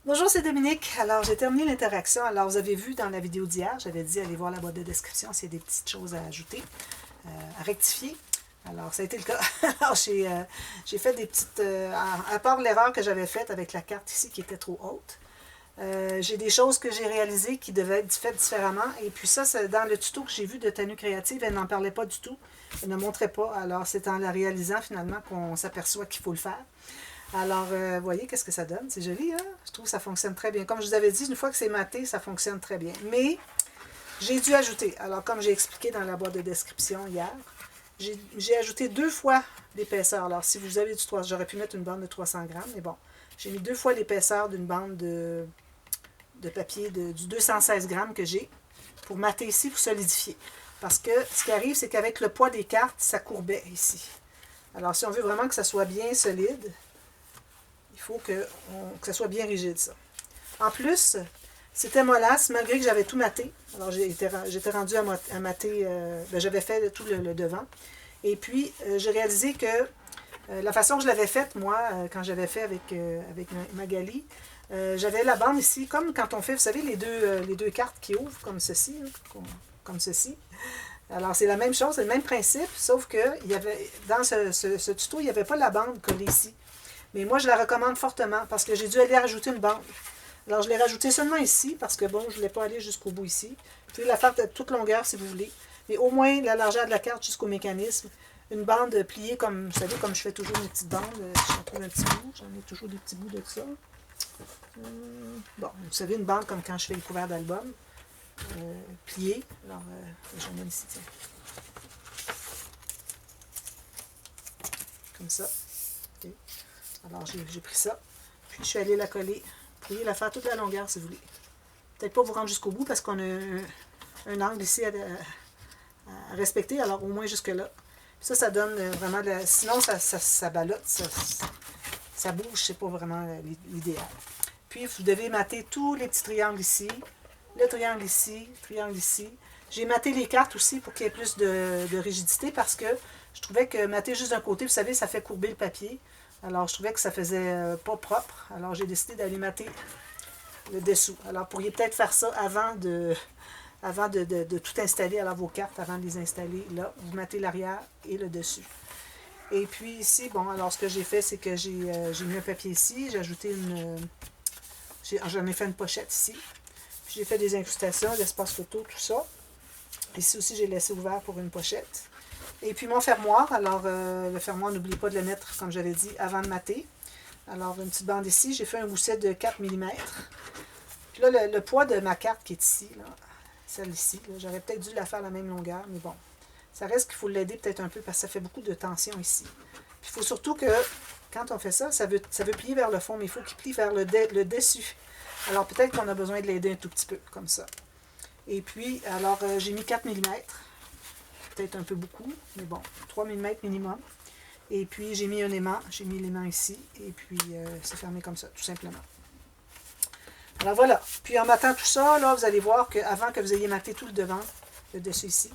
Bonjour, c'est Dominique. Alors, j'ai terminé l'interaction. Alors, vous avez vu dans la vidéo d'hier, j'avais dit allez voir la boîte de description s'il y a des petites choses à ajouter, à rectifier. Alors, ça a été le cas. Alors, j'ai fait des petites... à part l'erreur que j'avais faite avec la carte ici qui était trop haute, j'ai des choses que j'ai réalisées qui devaient être faites différemment. Et puis ça, c'est dans le tuto que j'ai vu de Tenue Créative, elle n'en parlait pas du tout. Elle ne montrait pas. Alors, c'est en la réalisant finalement qu'on s'aperçoit qu'il faut le faire. Alors, vous voyez qu'est-ce que ça donne? C'est joli, hein? Je trouve que ça fonctionne très bien. Comme je vous avais dit, une fois que c'est maté, ça fonctionne très bien. Mais j'ai dû ajouter. Alors, comme j'ai expliqué dans la boîte de description hier, j'ai ajouté 2 fois l'épaisseur. Alors, si vous avez du 3, j'aurais pu mettre une bande de 300 grammes, mais bon, j'ai mis 2 fois l'épaisseur d'une bande de papier du 216 grammes que j'ai pour mater ici, pour solidifier. Parce que ce qui arrive, c'est qu'avec le poids des cartes, ça courbait ici. Alors, si on veut vraiment que ça soit bien solide, il faut que ça soit bien rigide, ça. En plus, c'était mollasse, malgré que j'avais tout maté. Alors, j'étais rendue à mater, j'avais fait tout le devant. Et puis, j'ai réalisé que la façon que je l'avais faite, moi, quand j'avais fait avec Magali, j'avais la bande ici, comme quand on fait, vous savez, les deux cartes qui ouvrent, comme ceci, hein, comme ceci. Alors, c'est la même chose, c'est le même principe, sauf que dans ce tuto, il n'y avait pas la bande collée ici. Mais moi, je la recommande fortement parce que j'ai dû aller rajouter une bande. Alors, je l'ai rajoutée seulement ici parce que, bon, je ne voulais pas aller jusqu'au bout ici. Vous pouvez la faire de toute longueur si vous voulez. Mais au moins, la largeur de la carte jusqu'au mécanisme. Une bande pliée comme, vous savez, comme je fais toujours mes petites bandes. Si j'en trouve un petit bout, j'en ai toujours des petits bouts de ça. Bon, vous savez, une bande comme quand je fais les couverts d'album. Pliée. Alors, j'en ai ici, tiens. Comme ça. Okay. Alors, j'ai pris ça. Puis, je suis allée la coller. Vous pouvez la faire toute la longueur si vous voulez. Peut-être pas vous rendre jusqu'au bout parce qu'on a un angle ici à respecter, alors au moins jusque-là. Ça donne vraiment... sinon, ça ballotte, ça bouge, c'est pas vraiment l'idéal. Puis, vous devez mater tous les petits triangles ici, le triangle ici. J'ai maté les cartes aussi pour qu'il y ait plus de rigidité parce que je trouvais que mater juste d'un côté, vous savez, ça fait courber le papier. Alors, je trouvais que ça faisait pas propre. Alors, j'ai décidé d'aller mater le dessous. Alors, vous pourriez peut-être faire ça avant de tout installer. Alors, vos cartes, avant de les installer, là, vous mettez l'arrière et le dessus. Et puis ici, bon, alors ce que j'ai fait, c'est que j'ai mis un papier ici, j'ai ajouté j'en ai fait une pochette ici. Puis j'ai fait des incrustations, l'espace photo, tout ça. Ici aussi, j'ai laissé ouvert pour une pochette. Et puis mon fermoir, alors le fermoir, n'oubliez pas de le mettre, comme j'avais dit, avant de mater. Alors, une petite bande ici, j'ai fait un gousset de 4 mm. Puis là, le poids de ma carte qui est ici, là, celle ici, j'aurais peut-être dû la faire à la même longueur, mais bon. Ça reste qu'il faut l'aider peut-être un peu parce que ça fait beaucoup de tension ici. Puis il faut surtout que, quand on fait ça, ça veut plier vers le fond, mais il faut qu'il plie vers le dessus. Alors peut-être qu'on a besoin de l'aider un tout petit peu, comme ça. Et puis, alors, j'ai mis 4 mm. Peut-être un peu beaucoup, mais bon, 3 mm minimum. Et puis, j'ai mis un aimant. J'ai mis l'aimant ici. Et puis, c'est fermé comme ça, tout simplement. Alors, voilà. Puis, en matant tout ça, là, vous allez voir qu'avant que vous ayez maté tout le devant, le dessus ici,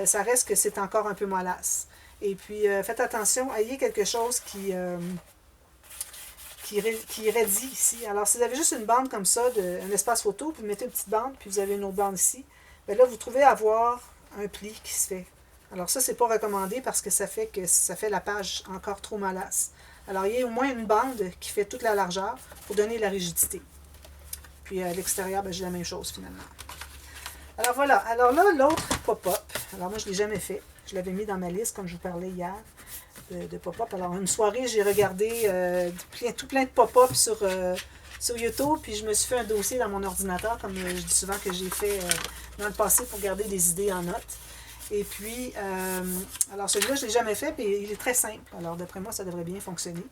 ça reste que c'est encore un peu mollasse. Et puis, faites attention, ayez quelque chose qui raidit ici. Alors, si vous avez juste une bande comme ça, un espace photo, puis vous mettez une petite bande, puis vous avez une autre bande ici, bien là, vous trouvez avoir un pli qui se fait. Alors ça, c'est pas recommandé parce que ça fait la page encore trop mollasse. Alors, il y a au moins une bande qui fait toute la largeur pour donner la rigidité. Puis à l'extérieur, ben, j'ai la même chose finalement. Alors voilà. Alors là, l'autre pop-up. Alors moi, je ne l'ai jamais fait. Je l'avais mis dans ma liste, comme je vous parlais hier, de pop-up. Alors une soirée, j'ai regardé tout plein de pop-up sur YouTube, puis je me suis fait un dossier dans mon ordinateur, comme je dis souvent que j'ai fait dans le passé pour garder des idées en notes. Et puis, alors celui-là, je ne l'ai jamais fait, puis il est très simple. Alors, d'après moi, ça devrait bien fonctionner.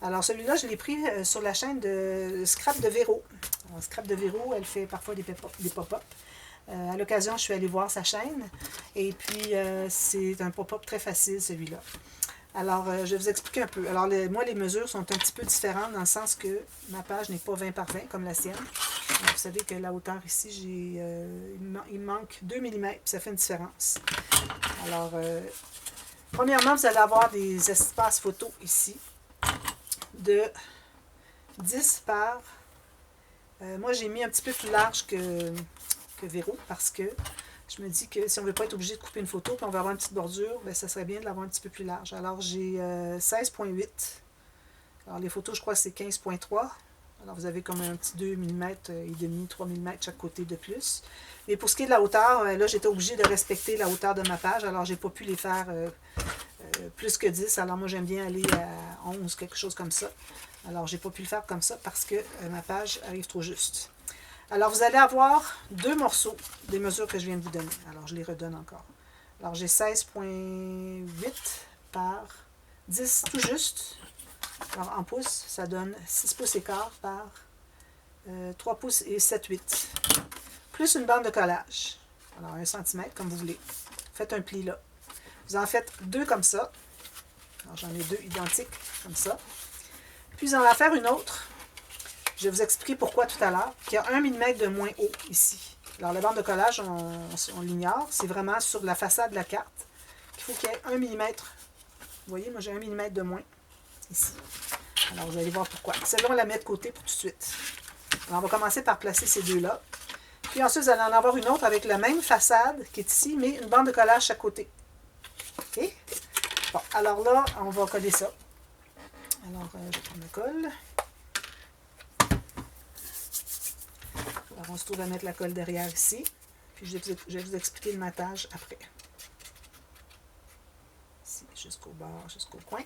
Alors, celui-là, je l'ai pris sur la chaîne de Scrap de Véro. Alors, Scrap de Véro, elle fait parfois des pop-up. À l'occasion, je suis allée voir sa chaîne. Et puis, c'est un pop-up très facile, celui-là. Alors, je vais vous expliquer un peu. Alors, moi, les mesures sont un petit peu différentes dans le sens que ma page n'est pas 20 par 20 comme la sienne. Donc, vous savez que la hauteur ici, il manque 2 mm, puis ça fait une différence. Alors, premièrement, vous allez avoir des espaces photos ici de 10 par Moi, j'ai mis un petit peu plus large que Véro parce que je me dis que si on ne veut pas être obligé de couper une photo puis on va avoir une petite bordure, bien, ça serait bien de l'avoir un petit peu plus large. Alors, j'ai 16,8. Alors, les photos, je crois que c'est 15,3. Alors, vous avez comme un petit 2 mm et demi, 3 mm chaque côté de plus. Mais pour ce qui est de la hauteur, là, j'étais obligée de respecter la hauteur de ma page. Alors, j'ai pas pu les faire plus que 10. Alors, moi, j'aime bien aller à 11, quelque chose comme ça. Alors, j'ai pas pu le faire comme ça parce que ma page arrive trop juste. Alors, vous allez avoir deux morceaux des mesures que je viens de vous donner. Alors, je les redonne encore. Alors, j'ai 16,8 par 10 tout juste. Alors, en pouces, ça donne 6 pouces et quart par 3 pouces et 7/8. Plus une bande de collage. Alors, 1 cm, comme vous voulez. Faites un pli là. Vous en faites deux comme ça. Alors, j'en ai deux identiques, comme ça. Puis, vous en allez faire une autre. Je vais vous expliquer pourquoi tout à l'heure. Il y a 1 mm de moins haut ici. Alors, la bande de collage, on l'ignore. C'est vraiment sur la façade de la carte qu'il faut qu'il y ait 1 mm. Vous voyez, moi, j'ai 1 mm de moins ici. Alors, vous allez voir pourquoi. Celle-là, on la met de côté pour tout de suite. Alors, on va commencer par placer ces deux-là. Puis ensuite, vous allez en avoir une autre avec la même façade qui est ici, mais une bande de collage à chaque côté. OK? Bon, alors là, on va coller ça. Alors, je prends ma colle. Alors, on se trouve à mettre la colle derrière ici. Puis, je vais vous expliquer le matage après. Ici, jusqu'au bord, jusqu'au coin.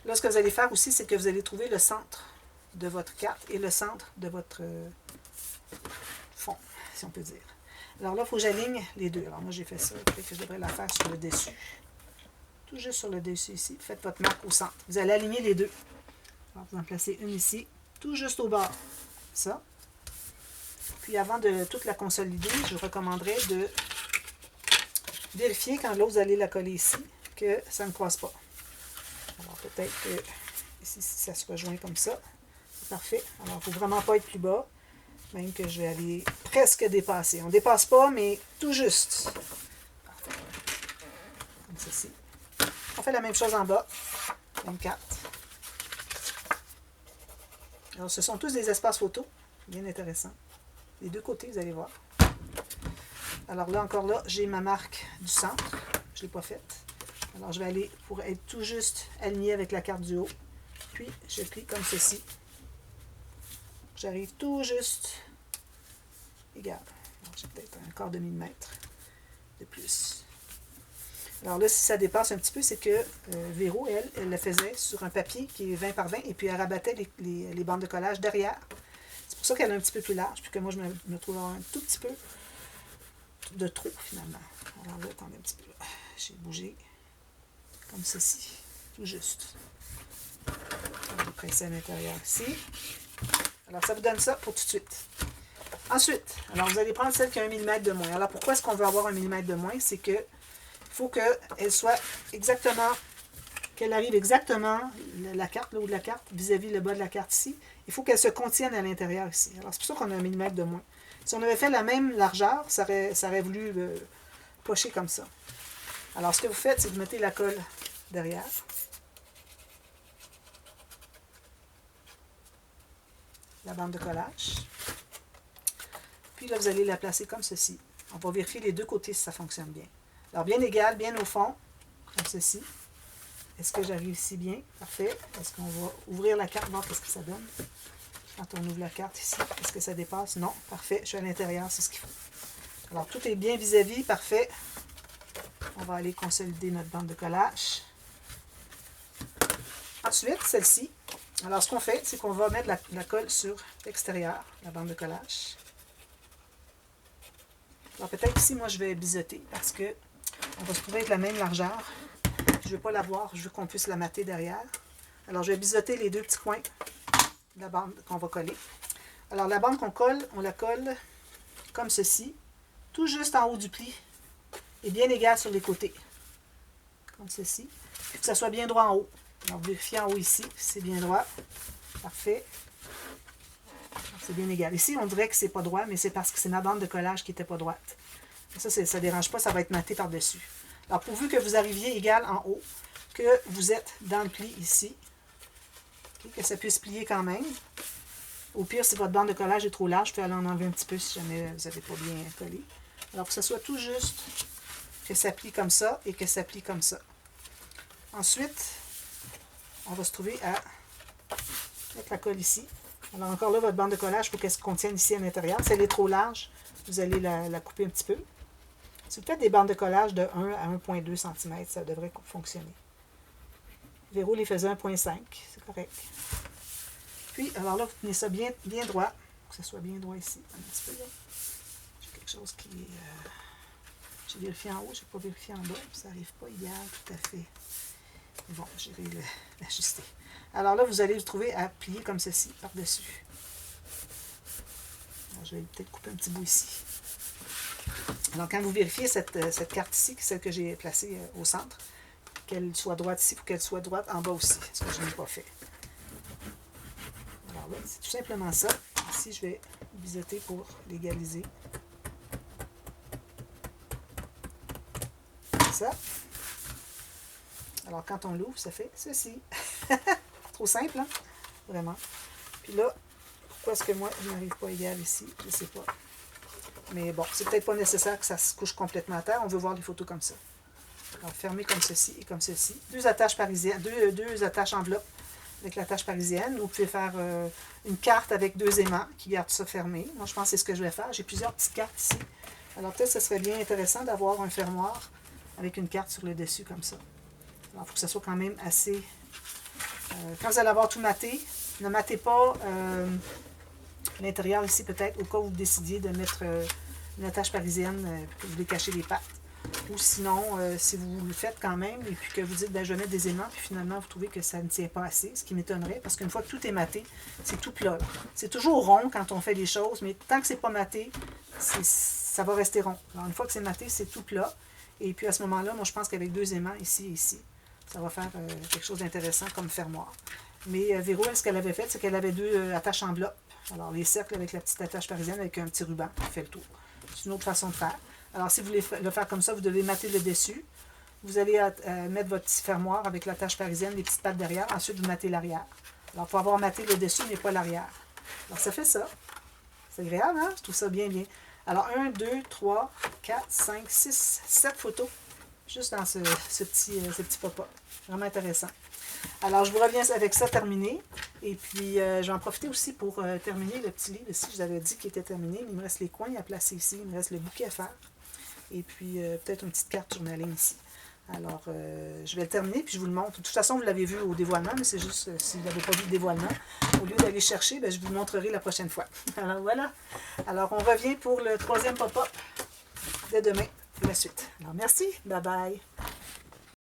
Là, ce que vous allez faire aussi, c'est que vous allez trouver le centre de votre carte et le centre de votre fond, si on peut dire. Alors là, il faut que j'aligne les deux. Alors moi, j'ai fait ça. Peut-être que je devrais la faire sur le dessus. Tout juste sur le dessus ici. Faites votre marque au centre. Vous allez aligner les deux. Alors, vous en placez une ici, tout juste au bord. Ça. Puis avant de toute la consolider, je vous recommanderais de vérifier quand l'autre, vous allez la coller ici, que ça ne croise pas. Alors peut-être que ici, si ça se rejoint comme ça, c'est parfait. Alors, il ne faut vraiment pas être plus bas, même que je vais aller presque dépasser. On ne dépasse pas, mais tout juste. Parfait. Comme ceci. On fait la même chose en bas. 24. Alors, ce sont tous des espaces photo. Bien intéressant. Les deux côtés, vous allez voir. Alors là, encore là, j'ai ma marque du centre. Je ne l'ai pas faite. Alors, je vais aller pour être tout juste aligné avec la carte du haut. Puis, je plie comme ceci. J'arrive tout juste égal. J'ai peut-être un quart de millimètre de plus. Alors là, si ça dépasse un petit peu, c'est que Véro, elle le faisait sur un papier qui est 20 par 20 et puis elle rabattait les bandes de collage derrière. C'est pour ça qu'elle est un petit peu plus large, puis que moi, je me trouve un tout petit peu de trop, finalement. Alors là, attendez un petit peu. J'ai bougé comme ceci, tout juste. On va presser à l'intérieur ici. Alors, ça vous donne ça pour tout de suite. Ensuite, alors vous allez prendre celle qui a 1 mm de moins. Alors, pourquoi est-ce qu'on veut avoir 1 mm de moins? C'est que il faut qu'elle soit exactement, qu'elle arrive exactement, la carte, le haut de la carte, vis-à-vis le bas de la carte ici. Il faut qu'elle se contienne à l'intérieur ici. Alors, c'est pour ça qu'on a 1 mm de moins. Si on avait fait la même largeur, ça aurait voulu pocher comme ça. Alors, ce que vous faites, c'est que vous mettez la colle derrière. La bande de collage. Puis là, vous allez la placer comme ceci. On va vérifier les deux côtés si ça fonctionne bien. Alors, bien égal, bien au fond, comme ceci. Est-ce que j'arrive ici bien? Parfait. Est-ce qu'on va ouvrir la carte, voir ce que ça donne? Quand on ouvre la carte ici, est-ce que ça dépasse? Non. Parfait. Je suis à l'intérieur, c'est ce qu'il faut. Alors, tout est bien vis-à-vis. Parfait. On va aller consolider notre bande de collage. Ensuite, celle-ci. Alors, ce qu'on fait, c'est qu'on va mettre la colle sur l'extérieur, la bande de collage. Alors, peut-être ici, moi, je vais biseauter parce que on va se trouver avec la même largeur. Je ne veux pas la voir, je veux qu'on puisse la mater derrière. Alors, je vais biseauter les deux petits coins de la bande qu'on va coller. Alors, la bande qu'on colle, on la colle comme ceci, tout juste en haut du pli et bien égal sur les côtés. Comme ceci. Puis que ça soit bien droit en haut. Alors, vérifiez en haut ici, c'est bien droit. Parfait. C'est bien égal. Ici, on dirait que c'est pas droit, mais c'est parce que c'est ma bande de collage qui n'était pas droite. Ça ne dérange pas, ça va être maté par-dessus. Alors, pourvu que vous arriviez égal en haut, que vous êtes dans le pli ici, okay, que ça puisse plier quand même. Au pire, si votre bande de collage est trop large, vous pouvez aller en enlever un petit peu si jamais vous n'avez pas bien collé. Alors, que ce soit tout juste, que ça plie comme ça et que ça plie comme ça. Ensuite, on va se trouver à mettre la colle ici. Alors, encore là, votre bande de collage, il faut qu'elle se contienne ici à l'intérieur. Si elle est trop large, vous allez la couper un petit peu. Si vous faites des bandes de collage de 1 à 1,2 cm, ça devrait fonctionner. Véro les faisait 1,5, c'est correct. Puis, alors là, vous tenez ça bien, bien droit, que ce soit bien droit ici. Un petit peu là. J'ai quelque chose qui est... j'ai vérifié en haut, je n'ai pas vérifié en bas, ça n'arrive pas idéal tout à fait. Mais bon, je vais l'ajuster. Alors là, vous allez vous trouver à plier comme ceci, par-dessus. Je vais peut-être couper un petit bout ici. Alors, quand vous vérifiez cette carte ici, celle que j'ai placée au centre, qu'elle soit droite ici, pour qu'elle soit droite en bas aussi, ce que je n'ai pas fait. Alors là, c'est tout simplement ça. Ici, je vais biseauter pour l'égaliser. Ça. Alors, quand on l'ouvre, ça fait ceci. Trop simple, hein? Vraiment. Puis là, pourquoi est-ce que moi, je n'arrive pas égal ici? Je ne sais pas. Mais bon, c'est peut-être pas nécessaire que ça se couche complètement à terre. On veut voir les photos comme ça. Alors, fermer comme ceci et comme ceci. Deux attaches parisiennes, deux attaches enveloppes avec l'attache parisienne. Vous pouvez faire une carte avec 2 aimants qui gardent ça fermé. Moi, je pense que c'est ce que je vais faire. J'ai plusieurs petites cartes ici. Alors, peut-être que ce serait bien intéressant d'avoir un fermoir avec une carte sur le dessus comme ça. Alors, il faut que ça soit quand même assez... quand vous allez avoir tout maté, ne matez pas l'intérieur ici peut-être, au cas où vous décidiez de mettre une attache parisienne, que vous voulez cacher les pattes. Ou sinon, si vous le faites quand même, et puis que vous dites, ben, je vais mettre des aimants, puis finalement, vous trouvez que ça ne tient pas assez, ce qui m'étonnerait, parce qu'une fois que tout est maté, c'est tout plat. C'est toujours rond quand on fait les choses, mais tant que c'est pas maté, ça va rester rond. Alors, une fois que c'est maté, c'est tout plat. Et puis, à ce moment-là, moi, je pense qu'avec 2 aimants, ici et ici, ça va faire quelque chose d'intéressant comme fermoir. Mais Véro, ce qu'elle avait fait, c'est qu'elle avait 2 attaches enveloppes. Alors, les cercles avec la petite attache parisienne avec un petit ruban qui fait le tour. C'est une autre façon de faire. Alors, si vous voulez le faire comme ça, vous devez mater le dessus. Vous allez mettre votre petit fermoir avec l'attache parisienne, les petites pattes derrière. Ensuite, vous matez l'arrière. Alors, il faut avoir maté le dessus, mais pas l'arrière. Alors, ça fait ça. C'est agréable, hein? Je trouve ça bien, bien. Alors, 1, 2, 3, 4, 5, 6, 7 photos. Juste dans ce petit pop-up. Vraiment intéressant. Alors, je vous reviens avec ça terminé. Et puis, je vais en profiter aussi pour terminer le petit livre ici. Je vous avais dit qu'il était terminé, mais il me reste les coins à placer ici. Il me reste le bouquet à faire. Et puis, peut-être une petite carte journaling ici. Alors, je vais le terminer, puis je vous le montre. De toute façon, vous l'avez vu au dévoilement, mais c'est juste, si vous n'avez pas vu le dévoilement, au lieu d'aller chercher, ben, je vous le montrerai la prochaine fois. Alors, voilà. Alors, on revient pour le 3e pop-up dès demain, et la suite. Alors, merci. Bye bye.